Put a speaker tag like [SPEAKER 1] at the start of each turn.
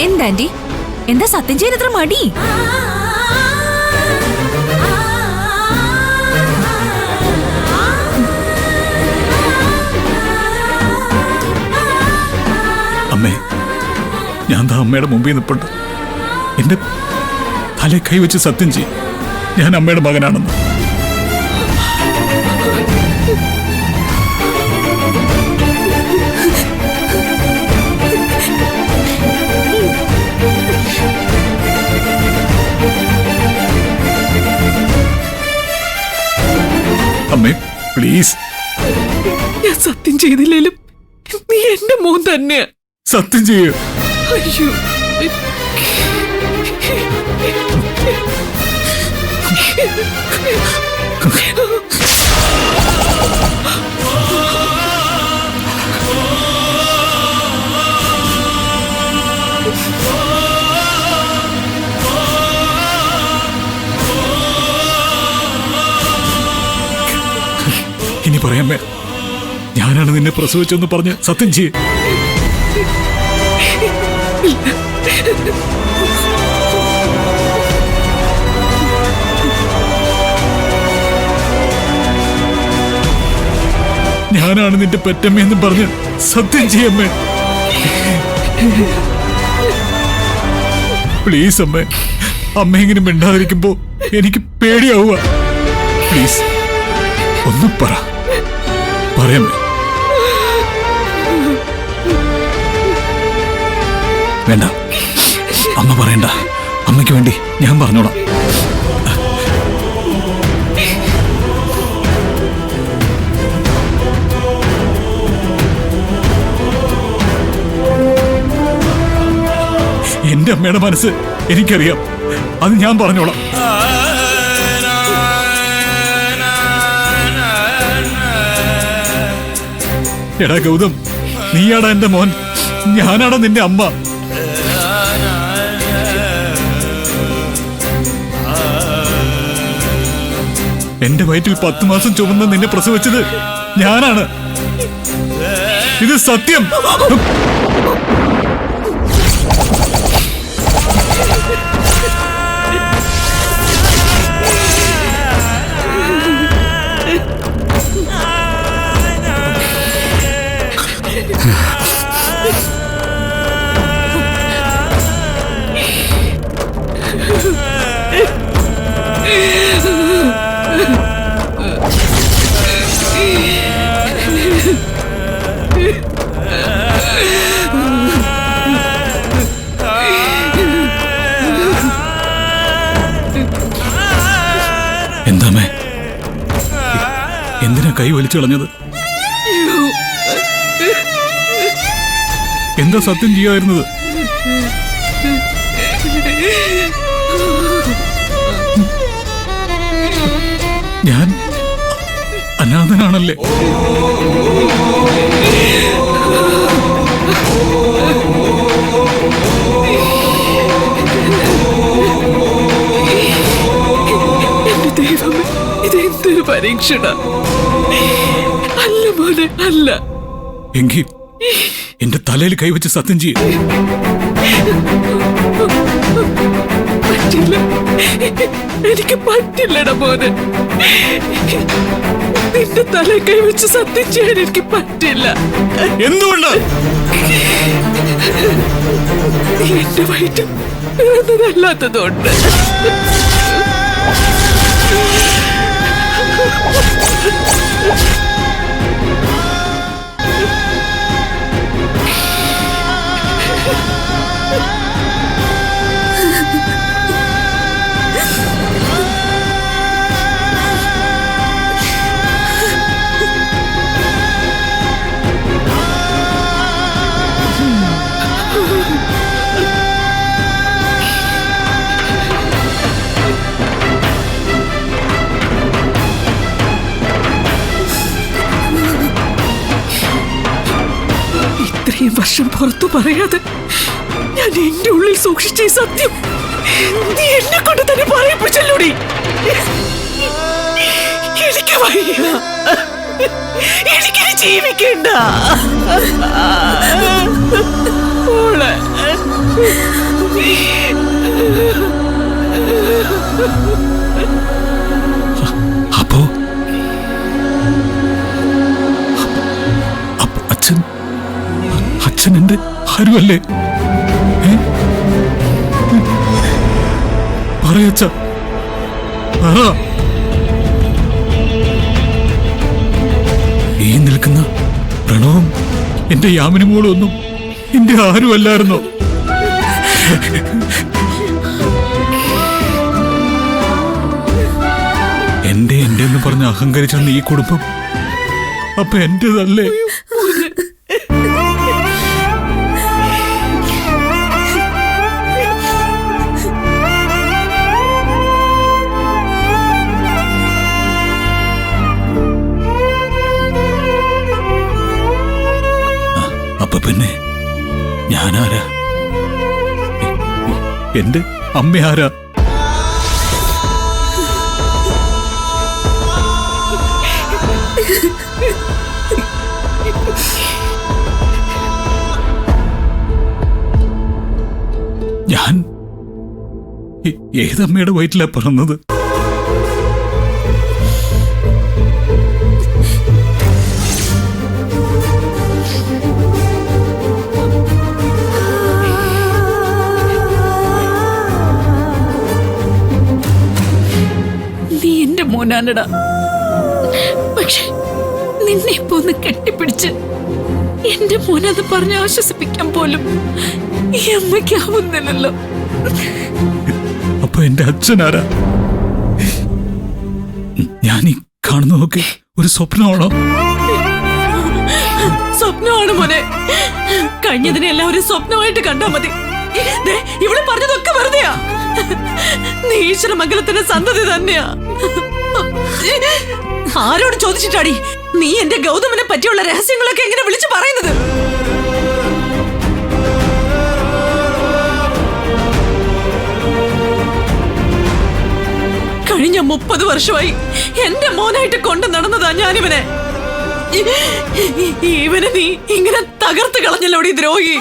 [SPEAKER 1] എന്താ ആന്റി, എന്താ സത്യം ചെയ്യാൻ ഇത്ര മടി?
[SPEAKER 2] അമ്മേ, ഞാൻ അമ്മയുടെ മുമ്പിൽ നിൽപ്പുണ്ട്. എന്റെ തലേ കൈവച്ച് സത്യം ചെയ്യും, ഞാൻ അമ്മയുടെ മകനാണെന്ന്. അമ്മേ പ്ലീസ്.
[SPEAKER 3] ഞാൻ സത്യം ചെയ്തില്ലേലും നീ എന്റെ മോൻ തന്നെയാ.
[SPEAKER 2] സത്യം ചെയ്യൂ.
[SPEAKER 3] അയ്യോ,
[SPEAKER 2] ഇനി പറയാമേ, ഞാനാണ് നിന്നെ പ്രസവിച്ചെന്ന് പറഞ്ഞ് സത്യം ചെയ്യേ. ഞാനാണ് നിന്റെ പെറ്റമ്മയെന്ന് പറഞ്ഞ് സത്യം ചെയ്യമ്മേ. പ്ലീസ് അമ്മേ, അമ്മ ഇങ്ങനെ മിണ്ടാതിരിക്കുമ്പോ എനിക്ക് പേടിയാവുക. പ്ലീസ് ഒന്ന് പറയമ്മേ. വേണ്ട, അമ്മ പറയണ്ട. അമ്മയ്ക്ക് വേണ്ടി ഞാൻ പറഞ്ഞോളാം. എന്റെ അമ്മയുടെ മനസ്സ് എനിക്കറിയാം, അത് ഞാൻ പറഞ്ഞോളാം. എടാ ഗൗതം, നീയാടാ എന്റെ മോൻ, ഞാനാടാ നിന്റെ അമ്മ. എന്റെ വയറ്റിൽ 10 മാസം ചുമന്ന് നിന്നെ പ്രസവിച്ചത് ഞാനാണ്. ഇത് സത്യം. എന്താമേ, എന്തിനാ കൈ വലിച്ചു കളഞ്ഞത്? എന്താ സത്യം ചെയ്യാതിരുന്നത്? ഞാൻ അനാഥനാണല്ലേ?
[SPEAKER 3] എന്റെ ദൈവമേ, ഇതെന്തൊരു പരീക്ഷണ! അല്ല മോനെ, അല്ല.
[SPEAKER 2] എങ്കിൽ എന്റെ തലയിൽ കൈവച്ച് സത്യം ചെയ്യും.
[SPEAKER 3] പറ്റില്ല, എനിക്ക് പറ്റില്ലടാ മോനെ. നിന്റെ തല കൈവച്ച് സത്യം ചെയ്യാൻ എനിക്ക് പറ്റില്ല.
[SPEAKER 2] എന്തുകൊണ്ട്?
[SPEAKER 3] നീ എന്റെ വയറ്റിൽ പിറന്നതല്ലാത്തതുകൊണ്ട്. ഇത്രയും വർഷം പുറത്തു പറയാതെ ഞാൻ എന്റെ ഉള്ളിൽ സൂക്ഷിച്ച ഈ സത്യം നീ എന്നെ കൊണ്ട് തന്നെ പറയിപ്പിച്ചല്ലോടി. എനിക്ക് വയ്യ, എനിക്കിനി ജീവിക്കണ്ട. മോളെ
[SPEAKER 2] അപ്പോ അച്ഛൻ അച്ഛൻ എന്റെ ആരുമല്ലേ? പറയച്ച, ഈ നിൽക്കുന്ന പ്രണവും എന്റെ യാമിനി മോളും ഒന്നും എന്റെ ആരുമല്ലായിരുന്നോ? എന്റെ എന്ന് പറഞ്ഞ് അഹങ്കരിച്ചാണ് ഈ കുടുംബം. അപ്പൊ എന്റേതല്ലേ? അപ്പൊ പിന്നെ ഞാനാരാ? എന്റെ അമ്മ ആരാ? ഞാൻ ഏതമ്മയുടെ വയറ്റിലാ പിറന്നത്?
[SPEAKER 3] നീ എന്റെ മോനാനടാ. പക്ഷെ നിന്നെ ഇപ്പൊ ഒന്ന് കെട്ടിപ്പിടിച്ച് എന്റെ മോനത് പറഞ്ഞ് ആശ്വസിപ്പിക്കാൻ പോലും ഈ അമ്മയ്ക്കാവുന്നില്ലല്ലോ.
[SPEAKER 2] അപ്പൊ എന്റെ അച്ഛനാരാ? ഞാൻ ഈ കാണുന്നതൊക്കെ ഒരു സ്വപ്നമാണോ?
[SPEAKER 3] സ്വപ്നമാണ് മോനെ. കഴിഞ്ഞതിനെല്ലാം ഒരു സ്വപ്നമായിട്ട് കണ്ടാ മതി. ഇവിടെ പറഞ്ഞതൊക്കെ വെറുതെയാ. നീ ഈശ്വരമംഗലത്തിന്റെ സന്തതി തന്നെയാ. ആരോട് ചോദിച്ചിട്ടാടി നീ എന്റെ ഗൗതമനെ പറ്റിയുള്ള രഹസ്യങ്ങളൊക്കെ എങ്ങനെ വിളിച്ചു പറയുന്നത്? കഴിഞ്ഞ 30 വർഷമായി എന്റെ മോനായിട്ട് കൊണ്ട് നടന്നതാ ഞാനിവനെ. ഇവനെ നീ ഇങ്ങനെ തകർത്ത് കളഞ്ഞല്ലോടി ദ്രോഹി.